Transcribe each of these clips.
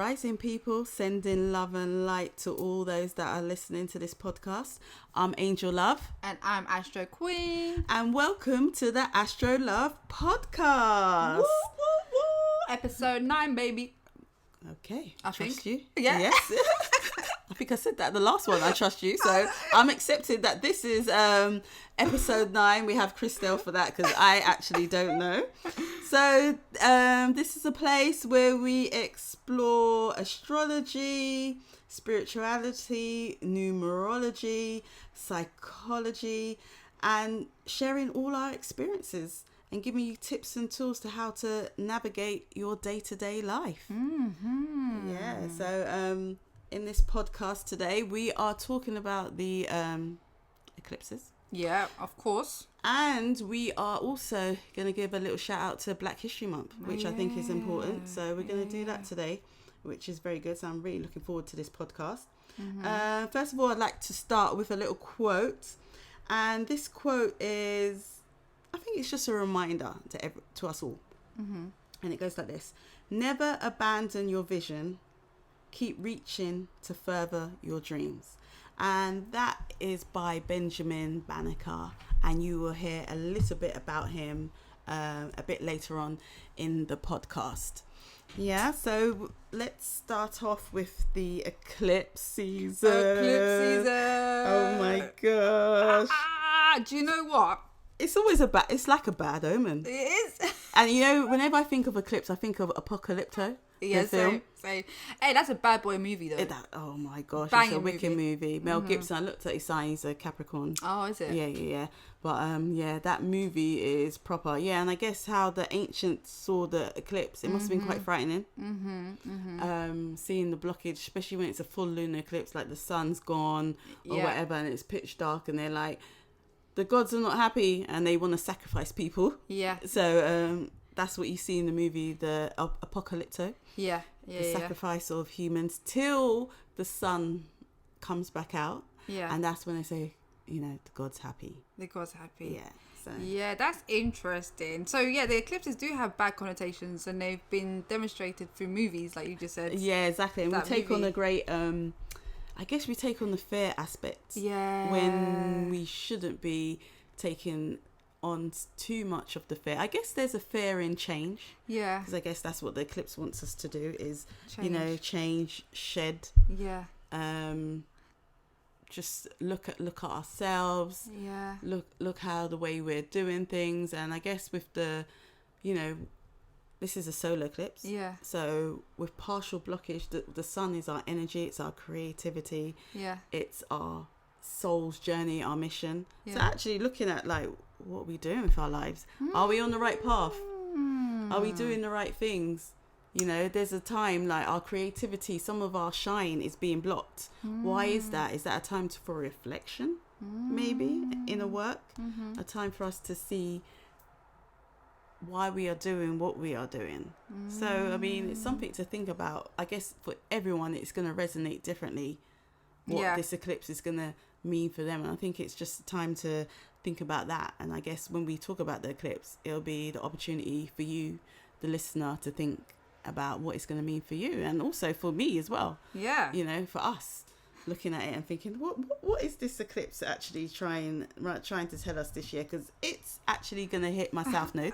Rising people, sending love and light to all those that are listening to this podcast. I'm Angel Love. And I'm Astro Queen. And welcome to the Astro Love podcast. Woo, woo, woo. Episode 9, baby. Okay. I trust think. you. Yeah. Yes. I think I said that the last one. I trust you. So I'm accepting that this is episode 9. We have Christelle for that because I actually don't know. So this is a place where we explore astrology, spirituality, numerology, psychology, and sharing all our experiences and giving you tips and tools to how to navigate your day-to-day life. Mm-hmm. Yeah. So in this podcast today, we are talking about the eclipses. Yeah, of course. And we are also going to give a little shout out to Black History Month, which I think is important. So we're going to do that today, which is very good. So I'm really looking forward to this podcast. Mm-hmm. First of all, I'd like to start with a little quote. And this quote is, I think it's just a reminder to us all. Mm-hmm. And it goes like this. Never abandon your vision. Keep reaching to further your dreams. And that is by Benjamin Banneker. And you will hear a little bit about him a bit later on in the podcast. Yeah, so let's start off with the eclipse season. Eclipse season. Oh my gosh. Do you know what? It's always it's like a bad omen. It is. And you know, whenever I think of eclipse, I think of Apocalypto. Yeah, the film. Same. Hey, that's a bad boy movie though. Oh my gosh, Banging it's a wicked movie. Mel Mm-hmm. Gibson, I looked at his sign, he's a Capricorn. Oh, is it? Yeah. But yeah, that movie is proper. Yeah, and I guess how the ancients saw the eclipse, it must have been quite frightening. Seeing the blockage, especially when it's a full lunar eclipse, like the sun's gone or whatever, and it's pitch dark, and they're like, the gods are not happy, and they want to sacrifice people. Yeah. So that's what you see in the movie, the Apocalypto. Yeah. The sacrifice of humans till the sun comes back out. Yeah. And that's when they say, you know, the god's happy. The god's happy. Yeah. So. Yeah, that's interesting. So yeah, the eclipses do have bad connotations, and they've been demonstrated through movies, like you just said. Yeah, exactly. And we take movie. on a great, I guess we take on the fair aspects. Yeah. When we shouldn't be taking on too much of the fear. I guess there's a fear in change. Yeah. Because I guess that's what the eclipse wants us to do is, change, shed. Yeah. Just look at ourselves. Yeah. Look how the way we're doing things. And I guess with the, this is a solar eclipse. Yeah. So with partial blockage, the sun is our energy. It's our creativity. Yeah. It's our soul's journey, our mission. Yeah. So actually looking at like, what are we doing with our lives? Are we on the right path? Are we doing the right things? There's a time like our creativity, some of our shine is being blocked. Why is that? Is that a time for reflection? Maybe in a work? A time for us to see why we are doing what we are doing. So, I mean, it's something to think about. I guess for everyone, it's going to resonate differently what this eclipse is going to mean for them. And I think it's just time to think about that. And I guess when we talk about the eclipse, it'll be the opportunity for you, the listener, to think about what it's going to mean for you, and also for me as well. Yeah. For us, looking at it and thinking, what is this eclipse actually trying to tell us this year? Because it's actually going to hit my south node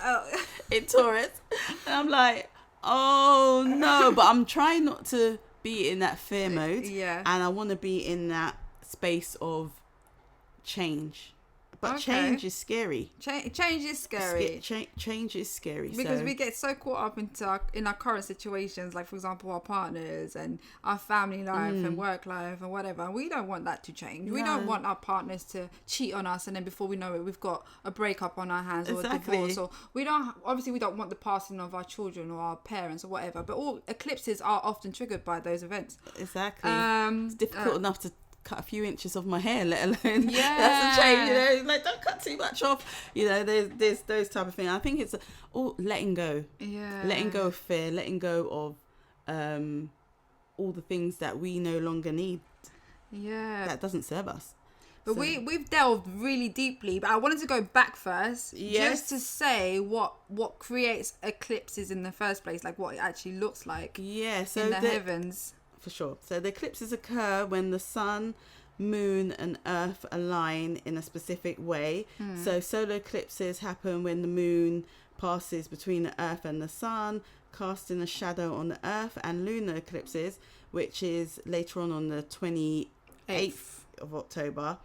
in Taurus, and I'm like, oh no! But I'm trying not to be in that fear mode. Yeah. And I want to be in that space of change. But change is scary. Change is scary. Change is scary. Because we get so caught up in our current situations, like, for example, our partners and our family life and work life and whatever. And we don't want that to change. No. We don't want our partners to cheat on us, and then before we know it, we've got a breakup on our hands or a divorce. Or we don't want the passing of our children or our parents or whatever. But all eclipses are often triggered by those events. Exactly. It's difficult enough to cut a few inches of my hair, let alone that's a change. Like, don't cut too much off. There's those type of things. I think it's all letting go. Letting go of fear, letting go of all the things that we no longer need. That doesn't serve us. But we've delved really deeply. But I wanted to go back first, just to say what creates eclipses in the first place, like what it actually looks like. Yeah, so in the heavens. For sure. So the eclipses occur when the sun, moon, and earth align in a specific way. So solar eclipses happen when the moon passes between the earth and the sun, casting a shadow on the earth, and lunar eclipses, which is later on the 28th of October.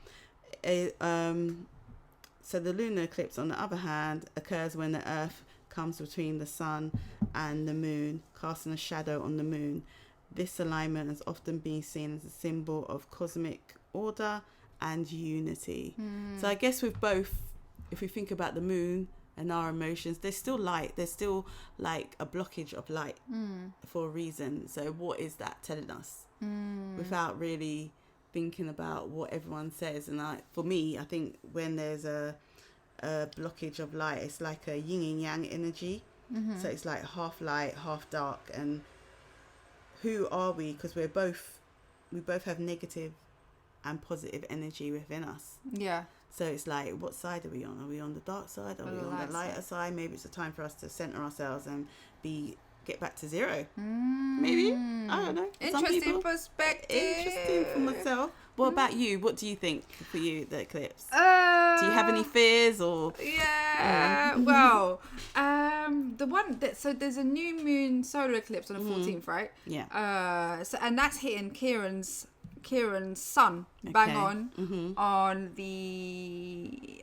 So the lunar eclipse, on the other hand, occurs when the earth comes between the sun and the moon, casting a shadow on the moon. This alignment has often been seen as a symbol of cosmic order and unity. So I guess with both, if we think about the moon and our emotions, there's still light. There's still like a blockage of light for a reason. So what is that telling us? Without really thinking about what everyone says. And for me, I think when there's a blockage of light, it's like a yin and yang energy. So it's like half light, half dark. And who are we? Because we both have negative and positive energy within us. Yeah. So it's like, what side are we on? Are we on the dark side? Are we on the lighter side? Maybe it's a time for us to center ourselves and get back to zero. Maybe. I don't know. Interesting perspective. Interesting for myself. What about you? What do you think for you, the eclipse? Do you have any fears or? Yeah. Well, the one so there's a new moon solar eclipse on the 14th, right? Yeah. So and that's hitting Kieran's sun bang on the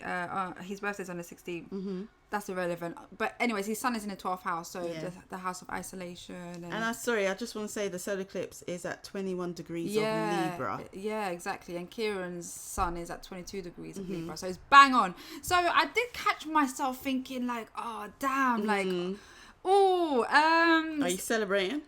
his birthday's on the 16th. That's irrelevant, but anyways, his sun is in the 12th house, so the house of isolation. And I just want to say the solar eclipse is at 21 degrees of Libra. Yeah, exactly. And Kieran's sun is at 22 degrees of Libra, so it's bang on. So I did catch myself thinking like, oh damn, like, are you celebrating?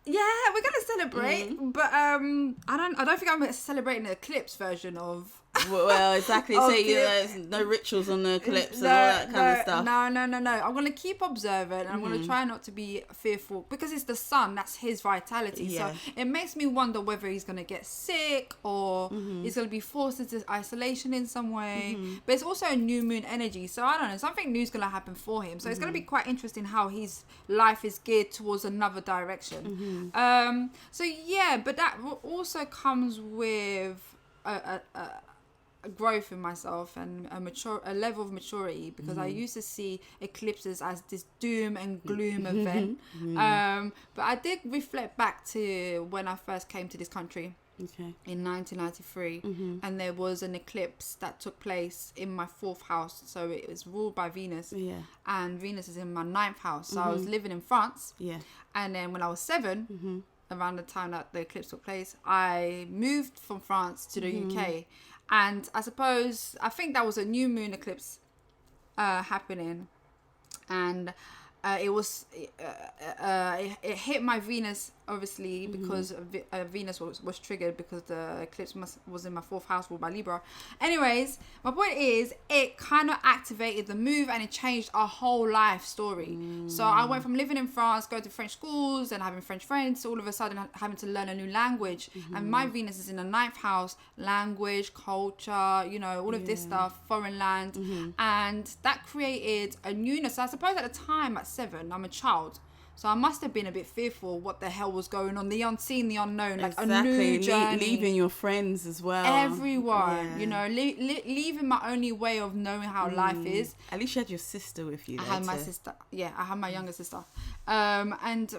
Yeah, we're gonna celebrate, but I don't think I'm celebrating the eclipse version of. Well, exactly. So there's no rituals on the eclipse and all that kind of stuff. No. I'm gonna keep observant, and I'm gonna try not to be fearful because it's the sun. That's his vitality. Yeah. So it makes me wonder whether he's gonna get sick or he's gonna be forced into isolation in some way. But it's also a new moon energy, so I don't know. Something new is gonna happen for him. So it's gonna be quite interesting how his life is geared towards another direction. So yeah, but that also comes with a growth in myself and a level of maturity, because I used to see eclipses as this doom and gloom event. But I did reflect back to when I first came to this country in 1993, and there was an eclipse that took place in my 4th house. So it was ruled by Venus, and Venus is in my 9th house. So I was living in France, and then when I was 7, around the time that the eclipse took place, I moved from France to the UK. And I think that was a new moon eclipse happening, and it hit my Venus, obviously, because Venus was triggered because the eclipse was in my 4th house ruled by Libra. Anyways, my point is, it kind of activated the move and it changed our whole life story. So I went from living in France, going to French schools and having French friends, to all of a sudden having to learn a new language. And my Venus is in the 9th house, language, culture, all of this stuff, foreign land. And that created a newness. So I suppose at the time, at 7, I'm a child. So I must have been a bit fearful what the hell was going on. The unseen, the unknown, like a new journey. Leaving your friends as well. Everyone, leaving my only way of knowing how life is. At least you had your sister with you. I had my sister. Yeah, I had my younger sister. And,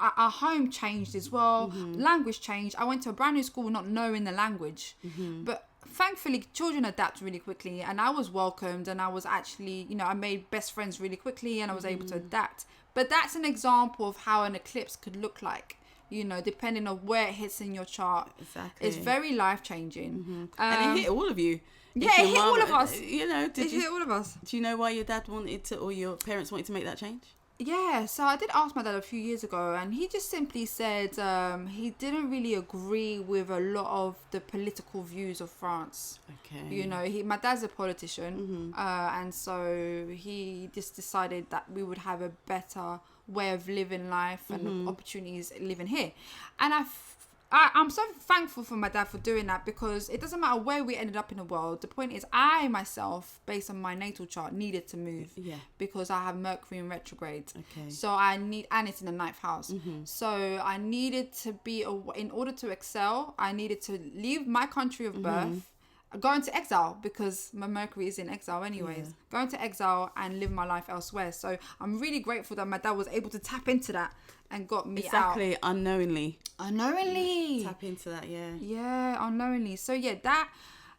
our home changed as well. Language changed. I went to a brand new school not knowing the language. But thankfully, children adapt really quickly, and I was welcomed, and I was actually, I made best friends really quickly, and I was able to adapt. But that's an example of how an eclipse could look like, depending on where it hits in your chart. Exactly. It's very life-changing. And it hit all of you. Yeah, it hit all of us. It hit all of us. Do you know why your dad wanted to, or your parents wanted to make that change? Yeah, so I did ask my dad a few years ago, and he just simply said he didn't really agree with a lot of the political views of France. Okay. My dad's a politician, and so he just decided that we would have a better way of living life and opportunities living here. And I'm so thankful for my dad for doing that, because it doesn't matter where we ended up in the world. The point is, I myself, based on my natal chart, needed to move. Yeah. Because I have Mercury in retrograde. Okay. So and it's in the 9th house. So I needed to be, in order to excel, I needed to leave my country of birth, go into exile, because my Mercury is in exile anyways. Go into exile and live my life elsewhere. So I'm really grateful that my dad was able to tap into that and got me out. Unknowingly. Unknowingly. Tap into that, yeah. Yeah, unknowingly. So yeah,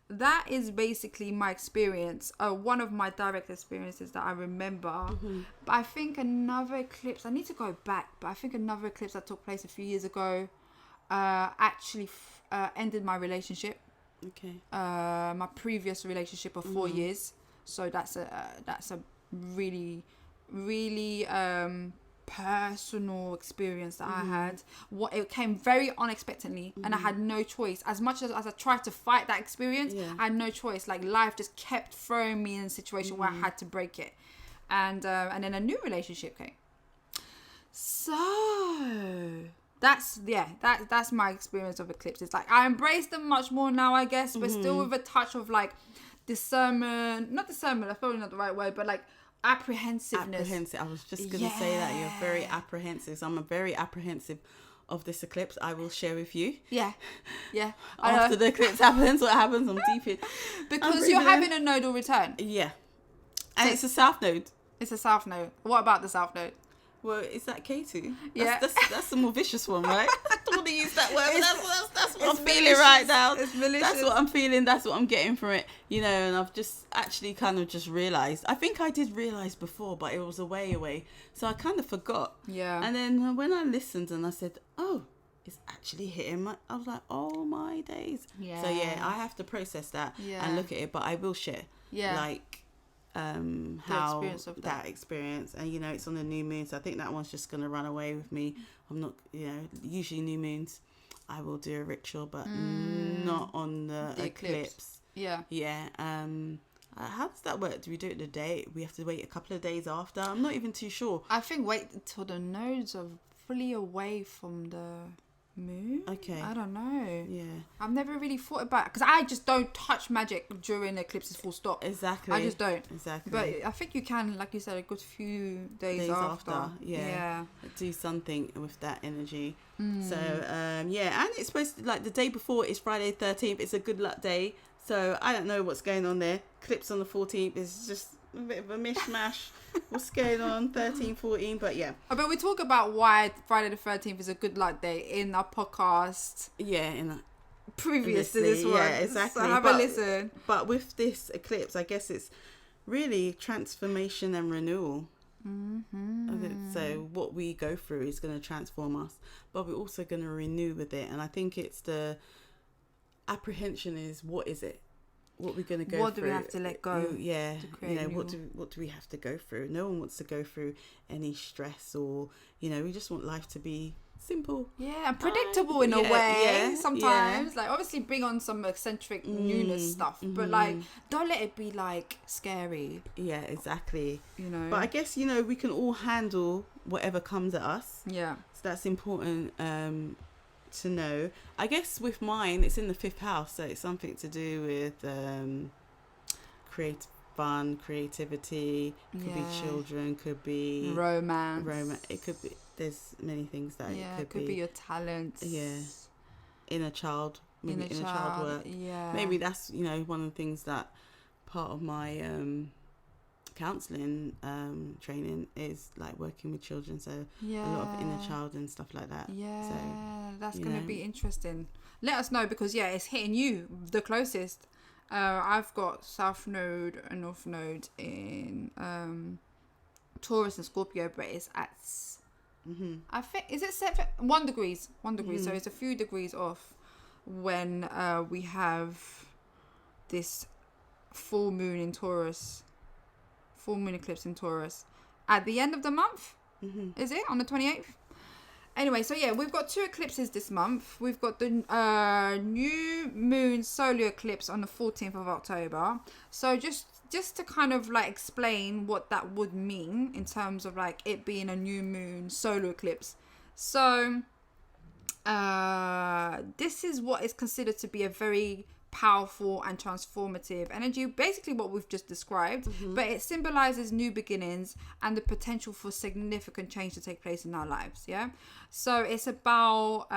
that is basically my experience. One of my direct experiences that I remember. But I think another eclipse, I need to go back, but I think another eclipse that took place a few years ago actually ended my relationship. Okay. My previous relationship of 4 years. So that's a really, really personal experience that I had. It came very unexpectedly, and I had no choice. As much as I tried to fight that experience, I had no choice. Like, life just kept throwing me in a situation where I had to break it, and then a new relationship came. So that's my experience of eclipses. Like, I embrace them much more now, I guess, but still with a touch of like discernment. Not discernment, that's probably not the right word, but like apprehensiveness. I was just going to say that you're very apprehensive. So I'm very apprehensive of this eclipse. I will share with you. Yeah. After the eclipse happens, what happens? I'm deep in. Because you're having a nodal return. Yeah. And it's a south node. It's a south node. What about the south node? Well, is that K2? Yeah. That's the more vicious one, right? I don't want to use that word, but that's what I'm feeling malicious. right now. It's malicious. That's what I'm feeling. That's what I'm getting from it. You know, and I've just actually kind of just realised. I think I did realise before, but it was away. So I kind of forgot. Yeah. And then when I listened and I said, oh, it's actually hitting my... I was like, oh, my days. Yeah. So, yeah, I have to process that and look at it. But I will share. Yeah. Like... how experience of that experience, and you know, it's on the new moon, so I think that one's just gonna run away with me. I'm not, you know, usually new moons I will do a ritual, but not on the eclipse. Yeah. How does that work? Do we do it the day? We have to wait a couple of days after? I'm not even too sure. I think wait until the nodes are fully away from the moon. Okay. I don't know. Yeah. I've never really thought about it, because I just don't touch magic during eclipses, full stop. Exactly. I just don't. Exactly. But I think you can, like you said, a good few days after. Yeah. Do something with that energy. So, and it's supposed to, like, the day before is Friday 13th. It's a good luck day. So, I don't know what's going on there. Eclipse on the 14th is just a bit of a mishmash. What's going on 13, 14, but yeah. But we talk about why Friday the 13th is a good luck day in our podcast. Yeah, previous to this one. Yeah, exactly. So have a listen. But with this eclipse, I guess it's really transformation and renewal. So what we go through is going to transform us, but we're also going to renew with it. And I think it's the apprehension is, what is it? What we're going to go through. What do we have to let go? Yeah. You know, what do we have to go through? No one wants to go through any stress, or, you know, we just want life to be simple. Yeah, and predictable in a way sometimes. Like, obviously bring on some eccentric newness stuff, but like, don't let it be like scary. Yeah, exactly. You know. But I guess, you know, we can all handle whatever comes at us. Yeah. So that's important to know. I guess with mine, it's in the 5th house, so it's something to do with creativity, could be children, could be romance. It could be, there's many things that it could be your talents. Yeah. Inner child work. Yeah. Maybe that's, you know, one of the things that part of my counselling training is like working with children, so a lot of inner child and stuff like that. So that's going to be interesting. Let us know, because it's hitting you the closest. I've got South Node and North Node in Taurus and Scorpio, but it's at I think, is it 1 degree, so it's a few degrees off when we have this full moon eclipse in Taurus at the end of the month. Is it on the 28th? Anyway, so we've got 2 eclipses this month. We've got the new moon solar eclipse on the 14th of October. So just to kind of like explain what that would mean in terms of like it being a new moon solar eclipse. So this is what is considered to be a very powerful and transformative energy, basically what we've just described, but it symbolizes new beginnings and the potential for significant change to take place in our lives. So it's about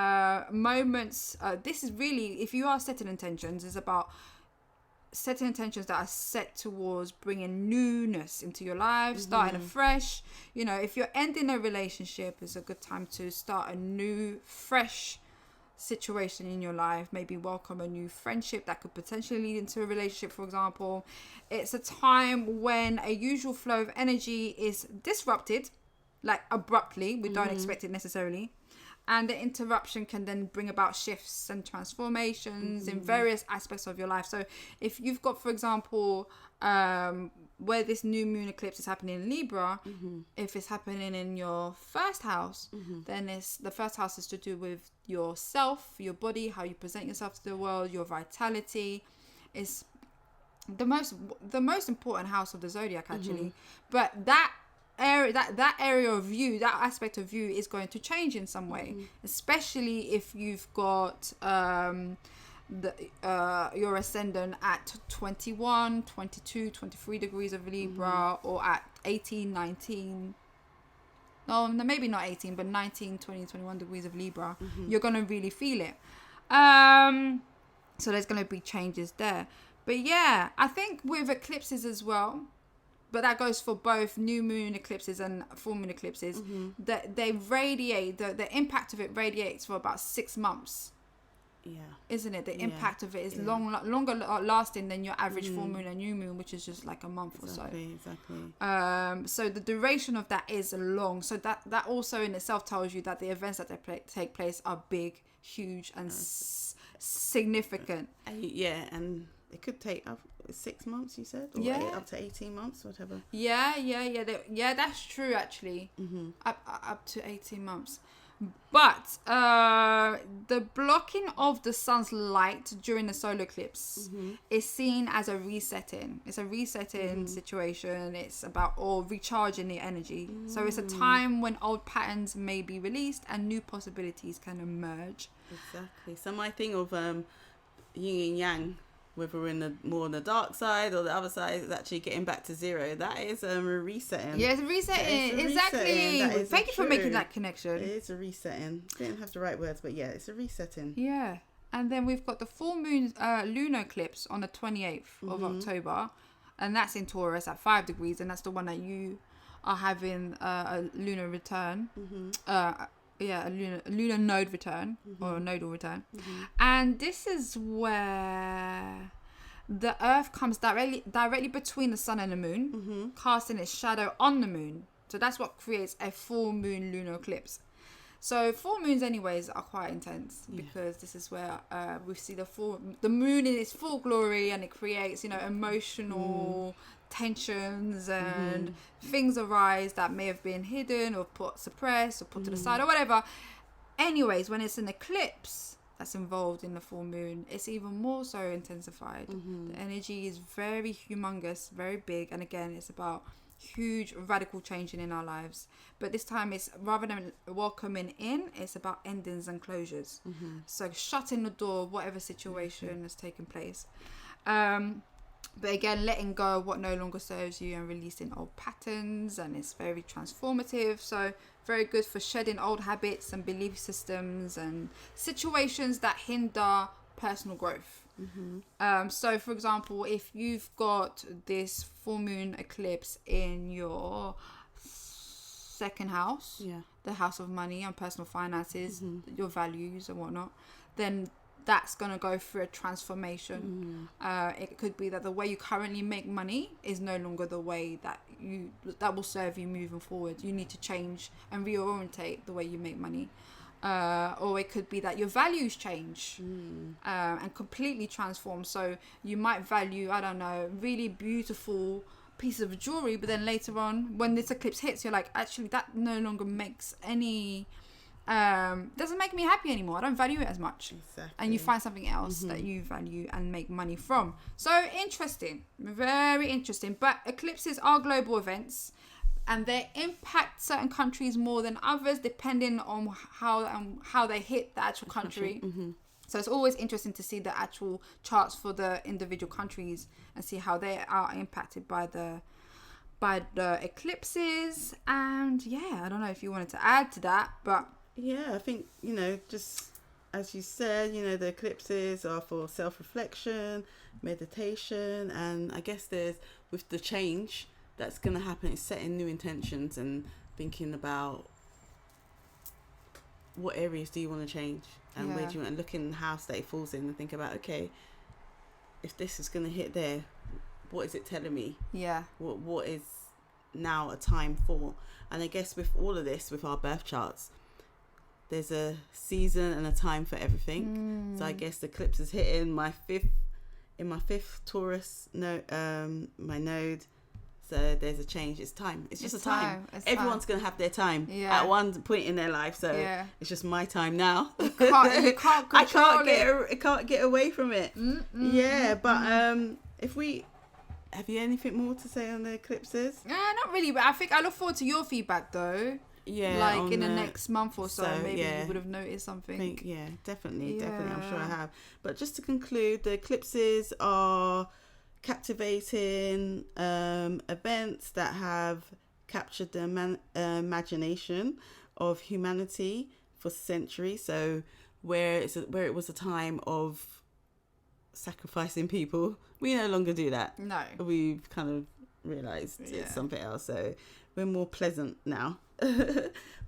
moments, this is really, if you are setting intentions, it's about setting intentions that are set towards bringing newness into your life, starting afresh. If you're ending a relationship, it's a good time to start a new, fresh situation in your life. Maybe welcome a new friendship that could potentially lead into a relationship, for example. It's a time when a usual flow of energy is disrupted, like abruptly. We don't expect it necessarily. And the interruption can then bring about shifts and transformations in various aspects of your life. So if you've got, for example, where this new moon eclipse is happening in Libra, if it's happening in your first house, then the first house is to do with yourself, your body, how you present yourself to the world, your vitality. Is the most important house of the zodiac, actually. But that area of view, that aspect of view is going to change in some way, especially if you've got your ascendant at 21, 22, 23 degrees of Libra, or at 18, 19, no, maybe not 18, but 19, 20, 21 degrees of Libra, you're going to really feel it. So there's going to be changes there. But yeah, I think with eclipses as well, but that goes for both new moon eclipses and full moon eclipses, that they radiate, the impact of it radiates for about 6 months. Isn't it? The impact of it is longer lasting than your average full moon and new moon, which is just like a month or so. Exactly. So the duration of that is long. So that also in itself tells you that the events that take place are big, huge, and significant. And it could take up 6 months, you said, or up to 18 months, whatever. Yeah. That's true, actually. Up to 18 months. But the blocking of the sun's light during the solar eclipse is seen as a resetting. It's a resetting situation. It's about recharging the energy. So it's a time when old patterns may be released and new possibilities can emerge. Exactly. So my thing of yin and yang, whether we're more on the dark side or the other side, is actually getting back to zero. That is a resetting. Yeah, it's a resetting. Exactly. Thank you for making that connection. It is a resetting. Didn't have the right words, but yeah, it's a resetting. Yeah. And then we've got the full moon lunar eclipse on the 28th of October. And that's in Taurus at 5 degrees. And that's the one that you are having a lunar return. A lunar node return or a nodal return. And this is where the earth comes directly between the sun and the moon, casting its shadow on the moon. So that's what creates a full moon lunar eclipse. So full moons anyways are quite intense because this is where we see the moon in its full glory, and it creates, emotional tensions and things arise that may have been hidden or suppressed or put to the side or whatever. Anyways, when it's an eclipse that's involved in the full moon, it's even more so intensified. The energy is very humongous, very big, and again, it's about huge radical changing in our lives. But this time, it's rather than welcoming in, it's about endings and closures. So shutting the door of whatever situation has taken place. But again, letting go of what no longer serves you and releasing old patterns, and it's very transformative. So very good for shedding old habits and belief systems and situations that hinder personal growth. So for example, if you've got this full moon eclipse in your second house, the house of money and personal finances, your values and whatnot, then that's going to go through a transformation. It could be that the way you currently make money is no longer the way that will serve you moving forward. You need to change and reorientate the way you make money. Or it could be that your values change and completely transform. So you might value, I don't know, really beautiful pieces of jewelry, but then later on when this eclipse hits, you're like, actually that no longer makes any doesn't make me happy anymore. I don't value it as much. Exactly. And you find something else that you value and make money from. So interesting, very interesting. But eclipses are global events, and they impact certain countries more than others, depending on how they hit the actual country. So it's always interesting to see the actual charts for the individual countries and see how they are impacted by the eclipses. And yeah, I don't know if you wanted to add to that, but yeah, I think, just as you said, the eclipses are for self-reflection, meditation, and I guess there's, with the change that's going to happen, it's setting new intentions and thinking about what areas do you want to change and where do you want to look in the house that it falls in and think about, okay, if this is going to hit there, what is it telling me? Yeah. What is now a time for? And I guess with all of this, with our birth charts, there's a season and a time for everything. So I guess the eclipse is hitting my fifth Taurus my node. So there's a change. It's time. It's just a time. Everyone's going to have their time at one point in their life. So it's just my time now. You can't control I can't get away from it. But have you anything more to say on the eclipses? Not really, but I think I look forward to your feedback though. Yeah, like in the next month or so maybe you would have noticed something. Definitely. I'm sure I have. But just to conclude, the eclipses are captivating events that have captured the imagination of humanity for centuries. So where it was a time of sacrificing people, we no longer do that. No, we've kind of realized it's something else. So we're more pleasant now.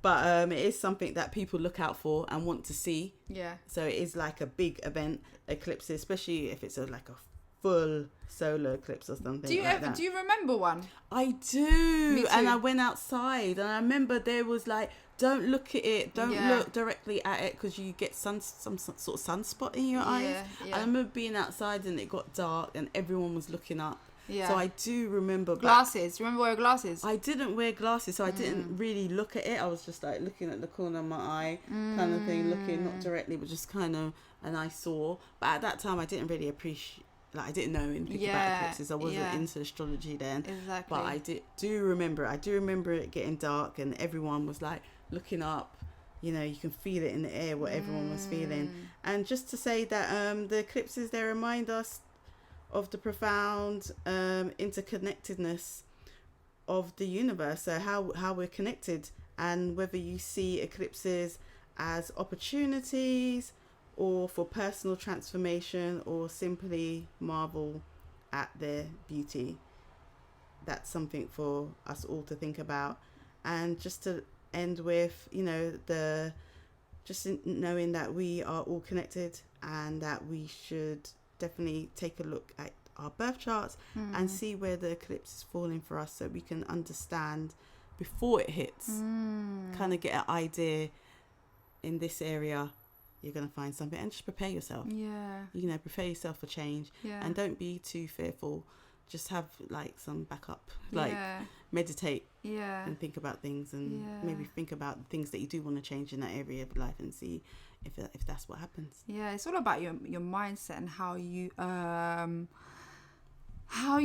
But it is something that people look out for and want to see. Yeah. So it is like a big event, eclipses, especially if it's like a full solar eclipse or something. Do you remember one? I do. And I went outside and I remember there was like, don't look at it, don't look directly at it because you get some sort of sunspot in your eyes. I remember being outside and it got dark and everyone was looking up. Yeah. So I do remember glasses. Remember wearing glasses? I didn't wear glasses, so I didn't really look at it. I was just like looking at the corner of my eye, kind of thing, looking not directly, but just kind of, and I saw. But at that time, I didn't really appreciate. Like I didn't know anything about eclipses. I wasn't into astrology then. Exactly. But I do remember. I do remember it getting dark and everyone was like looking up. You can feel it in the air what everyone was feeling. And just to say that the eclipses, they remind us of the profound interconnectedness of the universe. So how we're connected, and whether you see eclipses as opportunities or for personal transformation or simply marvel at their beauty, that's something for us all to think about. And just to end with, knowing that we are all connected and that we should definitely take a look at our birth charts and see where the eclipse is falling for us so we can understand before it hits, kind of get an idea in this area you're going to find something, and just prepare yourself. Prepare yourself for change, and don't be too fearful. Just have like some backup, meditate and think about things, and maybe think about things that you do want to change in that area of life and see if that's what happens. It's all about your mindset and how you mindset how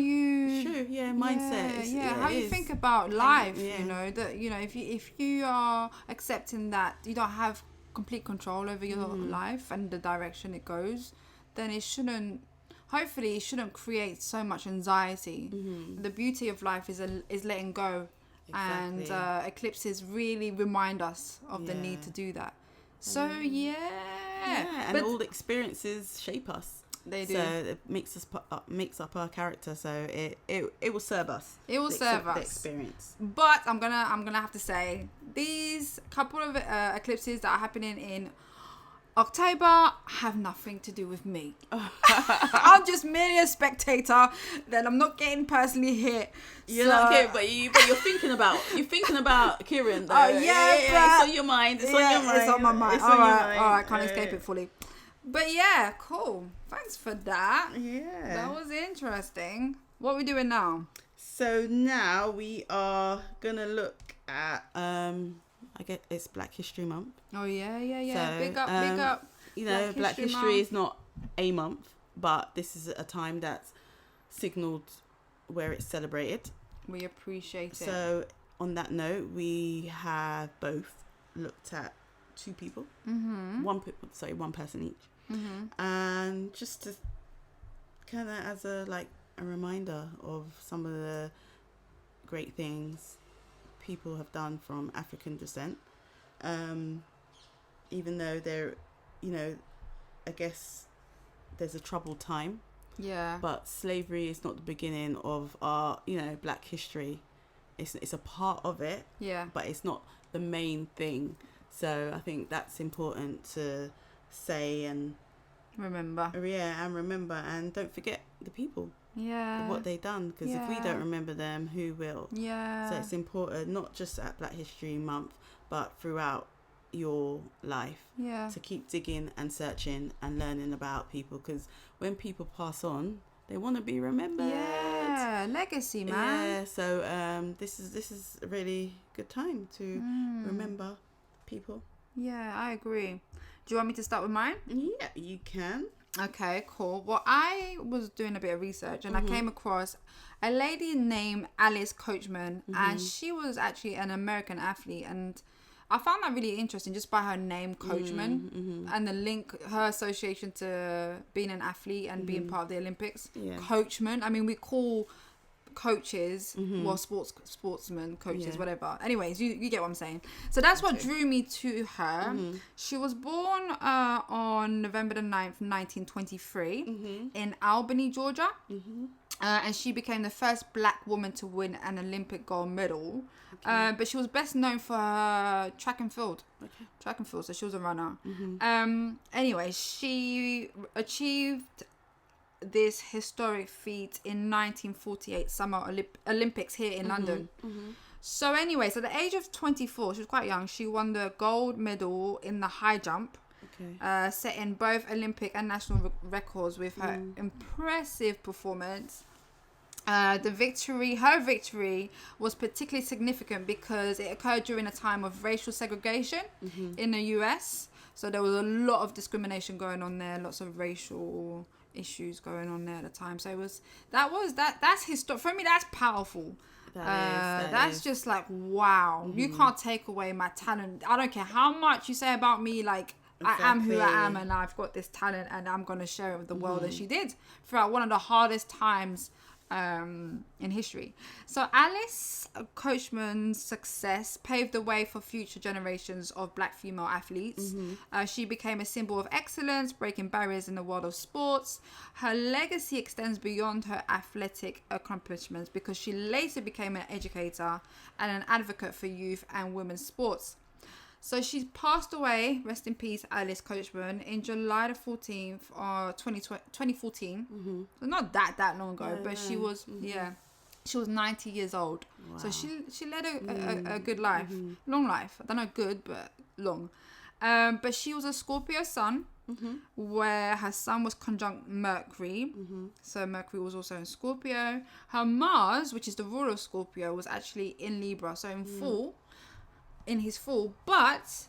you think about life. If you are accepting that you don't have complete control over your life and the direction it goes, then it shouldn't create so much anxiety. The beauty of life is letting go. Exactly. And eclipses really remind us of the need to do that. So and all the experiences shape us. They do. So it makes up our character. So it will serve us. It will serve us. The experience. But I'm gonna have to say, these couple of eclipses that are happening in October have nothing to do with me. I'm just merely a spectator. Then I'm not getting personally hit. You're not getting, but you're thinking about Kieran. Though. It's on your mind. It's on my mind. All right, can't escape it fully. But cool. Thanks for that. That was interesting. What are we doing now? So now we are gonna look at I guess it's Black History Month. Oh yeah. So, big up. Black History is not a month, but this is a time that's signalled where it's celebrated. We appreciate it. So on that note, we have both looked at 2 people, one person each, and just to kind of as a reminder of some of the great things people have done from African descent, even though they're, I guess there's a troubled time. Yeah. But slavery is not the beginning of our, Black history. It's a part of it. Yeah. But it's not the main thing. So I think that's important to say and remember. Yeah, and remember, and don't forget the people. Yeah. What they done, because if we don't remember them, who will? Yeah. So it's important, not just at Black History Month, but throughout your life, to keep digging and searching and learning about people, because when people pass on, they want to be remembered. Yeah, legacy, man. Yeah, so this is a really good time to remember people. Yeah, I agree. Do you want me to start with mine? Yeah, you can. Okay, cool. Well, I was doing a bit of research and I came across a lady named Alice Coachman, and she was actually an American athlete, and I found that really interesting just by her name, Coachman, and the link, her association to being an athlete and being part of the Olympics. Yeah. Coachman. I mean, we call coaches, well, sportsmen, coaches, whatever. Anyways, you get what I'm saying. So that's what drew me to her. She was born on November the 9th, 1923 in Albany, Georgia. And she became the first Black woman to win an Olympic gold medal. But she was best known for her track and field. Track and field, so she was a runner. Anyway, she achieved this historic feat in 1948 Summer Olympics here in London. So anyways, at the age of 24, she was quite young, she won the gold medal in the high jump, setting both Olympic and national records with her impressive performance. Her victory was particularly significant because it occurred during a time of racial segregation in the US. So there was a lot of discrimination going on there, lots of racial issues going on there at the time. So that's historic for me. That's powerful. That's just like, wow. You can't take away my talent. I don't care how much you say about me, like, exactly. I am who I am and I've got this talent and I'm going to share it with the world. And she did throughout one of the hardest times in history. So Alice Coachman's success paved the way for future generations of Black female athletes. She became a symbol of excellence, breaking barriers in the world of sports. Her legacy extends beyond her athletic accomplishments because she later became an educator and an advocate for youth and women's sports. So she passed away, rest in peace, Alice Coachman, in July the 14th, 2014. So not that long ago, but she was, she was 90 years old. Wow. So she led a good life, long life. I don't know good, but long. But she was a Scorpio sun, where her sun was conjunct Mercury. So Mercury was also in Scorpio. Her Mars, which is the ruler of Scorpio, was actually in Libra, so in his full, but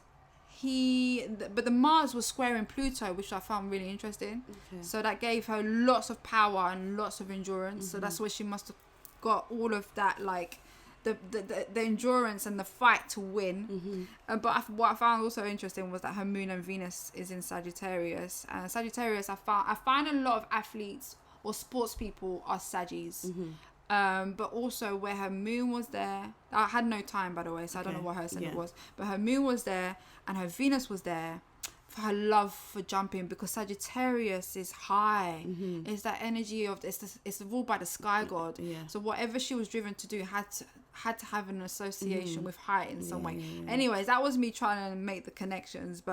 the Mars was squaring Pluto, which I found really interesting. So that gave her lots of power and lots of endurance. So that's where she must have got all of that, like the endurance and the fight to win. But what I found also interesting was that her moon and Venus is in Sagittarius. And Sagittarius, I find a lot of athletes or sports people are Saggies. But also where her moon was there, I had no time, by the way, so I don't know what her ascendant was, but her moon was there and her Venus was there for her love for jumping, because Sagittarius is high. It's that energy of it's ruled by the sky god. So whatever she was driven to do had to have an association with height in some way. Anyways, that was me trying to make the connections.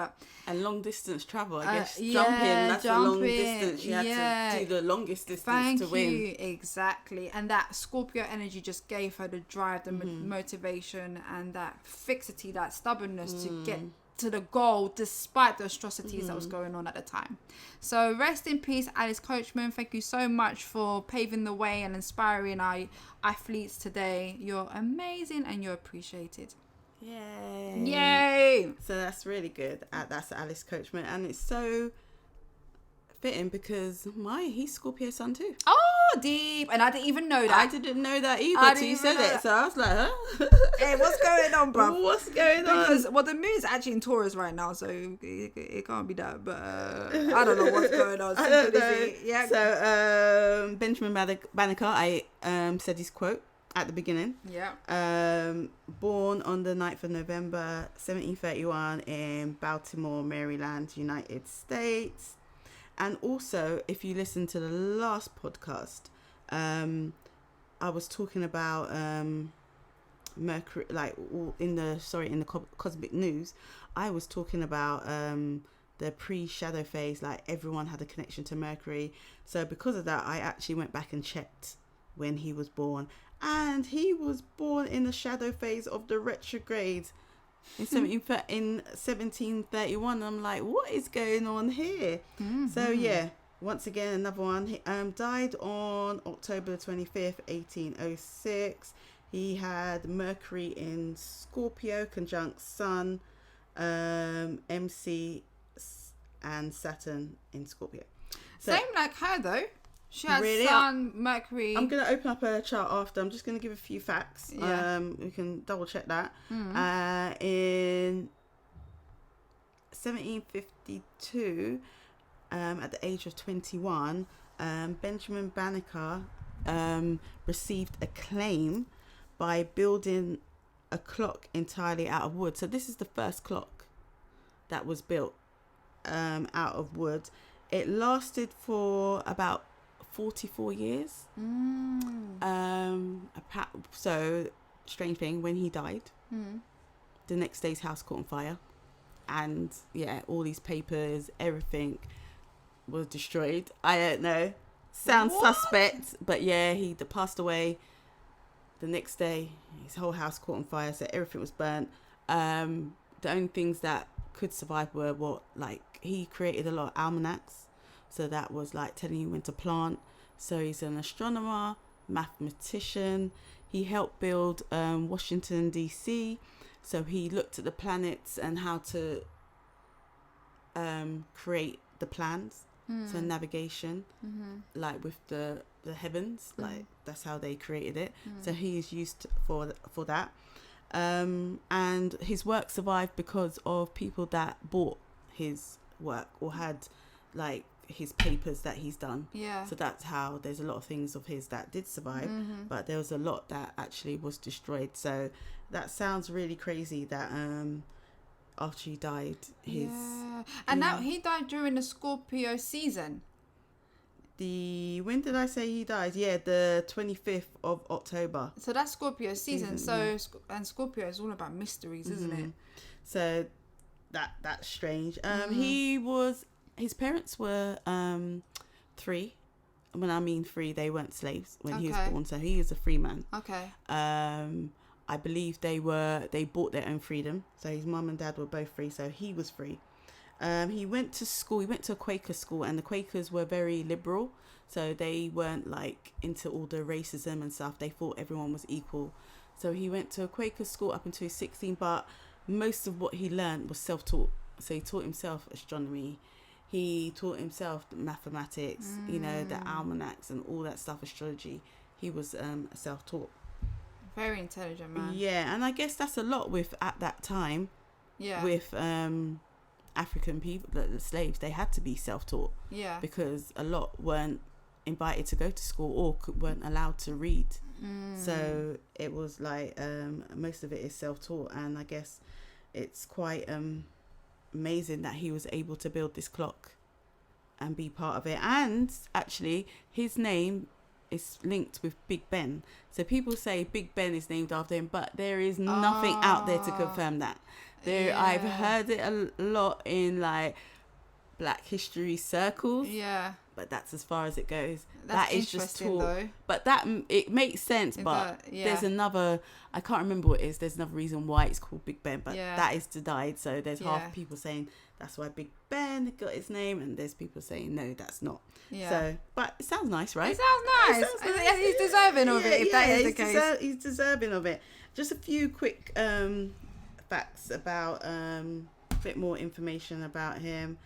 And long distance travel, I guess. That's a long distance. You had to do the longest distance to win. Thank you, exactly. And that Scorpio energy just gave her the drive, the motivation, and that fixity, that stubbornness to get to the goal despite the atrocities that was going on at the time. So rest in peace, Alice Coachman. Thank you so much for paving the way and inspiring our athletes today. You're amazing and you're appreciated. Yay! So that's really good. That's Alice Coachman, and it's so fitting because he's Scorpio sun too. Oh, deep. And I didn't even know that. I didn't know that either till you said it. So I was like, huh? Hey, what's going on, bro? What's going on? Because, well, the moon's actually in Taurus right now, so it can't be that. But I don't know what's going on. I don't know. Yeah. So Benjamin Banneker, I said his quote at the beginning. Yeah. Born on the 9th of November 1731 in Baltimore, Maryland, United States. And also, if you listen to the last podcast, I was talking about Mercury, like in the cosmic news. I was talking about the pre-shadow phase, like everyone had a connection to Mercury. So because of that, I actually went back and checked when he was born. And he was born in the shadow phase of the retrograde in 1731. I'm like, what is going on here? Mm-hmm. So yeah, once again, another one. He died on October 25th, 1806. He had Mercury in Scorpio, conjunct Sun, MC, and Saturn in Scorpio. So, same like her though. She has really? Sun, Mercury. I'm going to open up a chart after. I'm just going to give a few facts. Yeah. We can double check that. Mm. In 1752, at the age of 21, Benjamin Banneker received acclaim by building a clock entirely out of wood. So this is the first clock that was built out of wood. It lasted for about 44 years. So strange thing, when he died, the next day's house caught on fire, and yeah, all these papers, everything was destroyed. I don't know, sounds suspect, but yeah, he passed away. The next day his whole house caught on fire, so everything was burnt. The only things that could survive were he created a lot of almanacs. So that was like telling you when to plant. So he's an astronomer, mathematician. He helped build Washington, D.C. So he looked at the planets and how to create the plans. So navigation, like with the heavens, like that's how they created it. So he is used for that. And his work survived because of people that bought his work or had like his papers that he's done. Yeah. So that's how there's a lot of things of his that did survive, but there was a lot that actually was destroyed. So that sounds really crazy that after he died, and now he died during the Scorpio season. When did I say he died? Yeah, the 25th of October. So that's Scorpio season. So and Scorpio is all about mysteries, isn't it? So that's strange. His parents were free. When I mean free, they weren't slaves when he was born. So he was a free man. Okay. I believe they bought their own freedom. So his mum and dad were both free. So he was free. He went to school. He went to a Quaker school, and the Quakers were very liberal. So they weren't like into all the racism and stuff. They thought everyone was equal. So he went to a Quaker school up until he was 16. But most of what he learned was self-taught. So he taught himself astronomy. He taught himself mathematics, the almanacs and all that stuff, astrology. He was self-taught. Very intelligent man. Yeah, and I guess that's a lot at that time. Yeah. With African people, the slaves, they had to be self-taught. Yeah. Because a lot weren't invited to go to school or weren't allowed to read. So it was like most of it is self-taught, and I guess it's quite amazing that he was able to build this clock and be part of it. And actually his name is linked with Big Ben, so people say Big Ben is named after him, but there is nothing out there to confirm that. I've heard it a lot in like Black history circles, but that's as far as it goes. That is just talk though. But it makes sense. There's another, I can't remember what it is. There's another reason why it's called Big Ben, but that is denied. So there's half people saying that's why Big Ben got its name, and there's people saying no, that's not. So, but it sounds nice, right? It sounds nice. He's deserving of it. If that is the case, he's deserving of it. Just a few quick facts about a bit more information about him.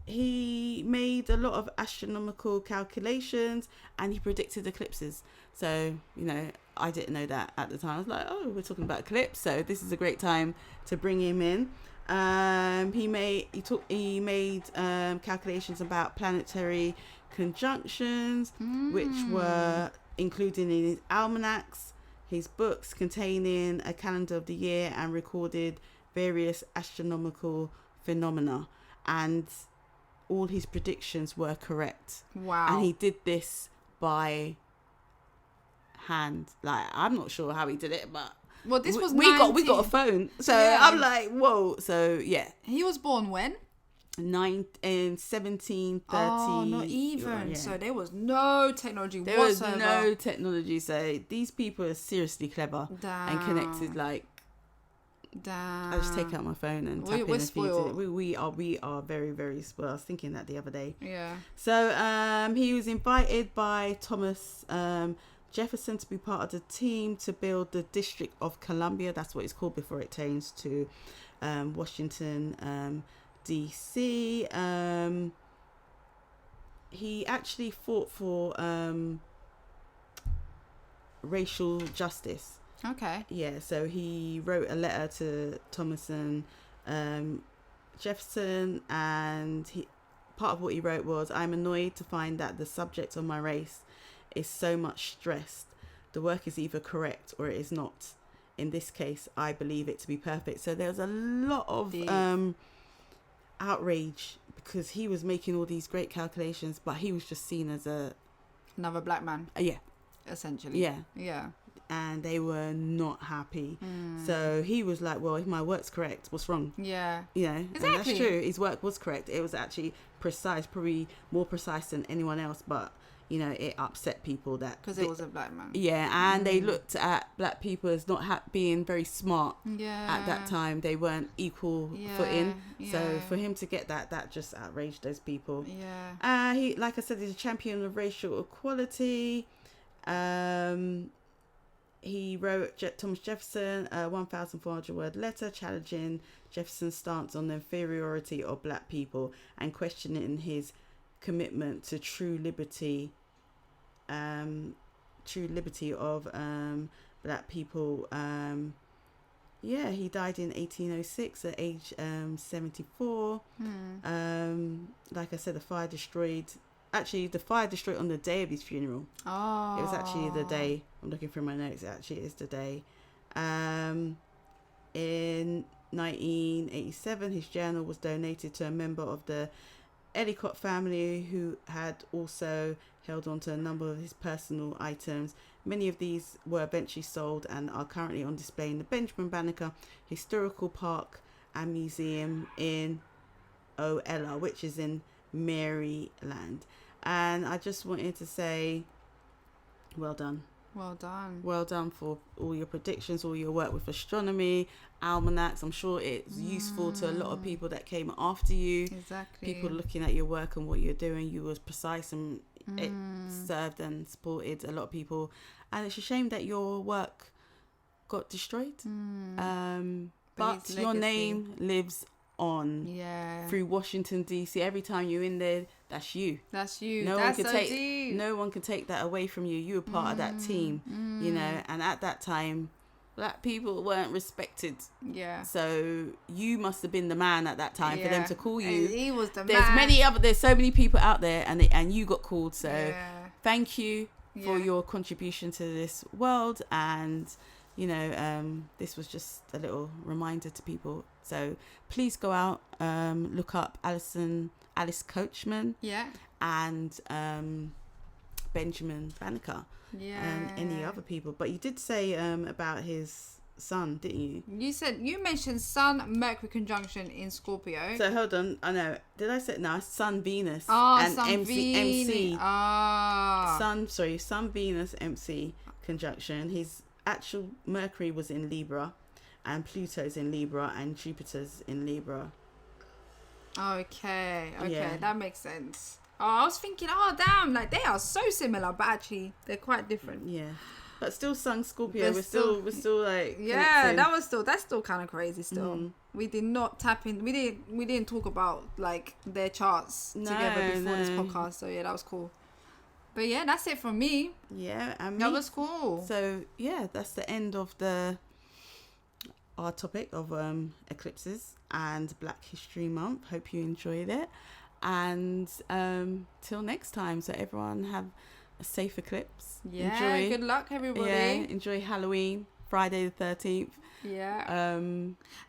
he made a lot of astronomical calculations and he predicted eclipses. So, you know, I didn't know that at the time. I was like, oh, we're talking about eclipse, so this is a great time to bring him in. He made calculations about planetary conjunctions, which were included in his almanacs, his books containing a calendar of the year, and recorded various astronomical phenomena. And all his predictions were correct. Wow. And he did this by hand. Like, I'm not sure how he did it, but well, this was we got a phone. So yeah. I'm like, whoa. So yeah. He was born when? In 1730. Oh, not even. Yeah. So there was no technology whatsoever. There was no technology. So these people are seriously clever. Damn. And connected. Like, damn. I just take out my phone and tap in we're a few. spoiled. We are very, very spoiled. I was thinking that the other day. Yeah. So he was invited by Thomas Jefferson to be part of the team to build the District of Columbia. That's what it's called before it changed to Washington DC. He actually fought for racial justice. Okay. Yeah, so he wrote a letter to Thomas and Jefferson, and part of what he wrote was, "I'm annoyed to find that the subject of my race is so much stressed. The work is either correct or it is not. In this case, I believe it to be perfect." So there was a lot of outrage because he was making all these great calculations, but he was just seen as another black man. Yeah. Essentially. Yeah. Yeah. And they were not happy. So he was like, well, if my work's correct, what's wrong? Yeah. You know, exactly. And that's true. His work was correct. It was actually precise, probably more precise than anyone else, but you know, it upset people that because it was a black man. Yeah, and they looked at black people as not being very smart. Yeah. At that time, they weren't equal footing. Yeah. So for him to get that just outraged those people. Yeah. He, like I said, he's a champion of racial equality. He wrote Thomas Jefferson a 1,400-word letter challenging Jefferson's stance on the inferiority of black people and questioning his commitment to true liberty of black people. He died in 1806 at age 74. Like I said, the fire destroyed on the day of his funeral. Oh. It was actually the day. I'm looking through my notes. It actually is the day. In 1987, his journal was donated to a member of the Ellicott family, who had also held on to a number of his personal items. Many of these were eventually sold and are currently on display in the Benjamin Banneker Historical Park and Museum in Oella, which is in Maryland. And I just wanted to say, well done. Well done. Well done for all your predictions, all your work with astronomy, almanacs. I'm sure it's useful to a lot of people that came after you. Exactly. People looking at your work and what you're doing. You was precise and it served and supported a lot of people. And it's a shame that your work got destroyed. But your name lives on through Washington DC. Every time you're in there, that's you. That's you. No that's one can so take deep. No one can take that away from you. You were part of that team, you know. And at that time, black people weren't respected. Yeah. So you must have been the man at that time for them to call you. And he was the man. There's so many people out there, and you got called. So thank you for your contribution to this world. And you know, this was just a little reminder to people. So please go out, look up Alice Coachman, and Benjamin Banneker, and any other people. But you did say about his sun, didn't you? You mentioned Sun Mercury conjunction in Scorpio. So hold on, I know. Did I say no? Sun Venus and Sun MC. Sun Venus MC conjunction. His actual Mercury was in Libra, and Pluto's in Libra, and Jupiter's in Libra. Okay, that makes sense. I was thinking, damn, like they are so similar, but actually they're quite different. Yeah, But still Sun Scorpio. But We're still like yeah, connecting. that's still kind of crazy still. We did not tap in, we didn't talk about like their charts together before this podcast, so yeah, that was cool. But yeah, that's it from me. Yeah, and that was cool. So yeah, that's the end of our topic of eclipses and Black History Month. Hope you enjoyed it, and till next time. So everyone have a safe eclipse. Yeah, good luck everybody. Yeah, enjoy Halloween, Friday the 13th. Yeah.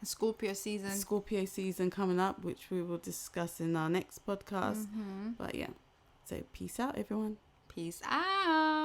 Scorpio season coming up, which we will discuss in our next podcast. But yeah, so peace out everyone. Peace out.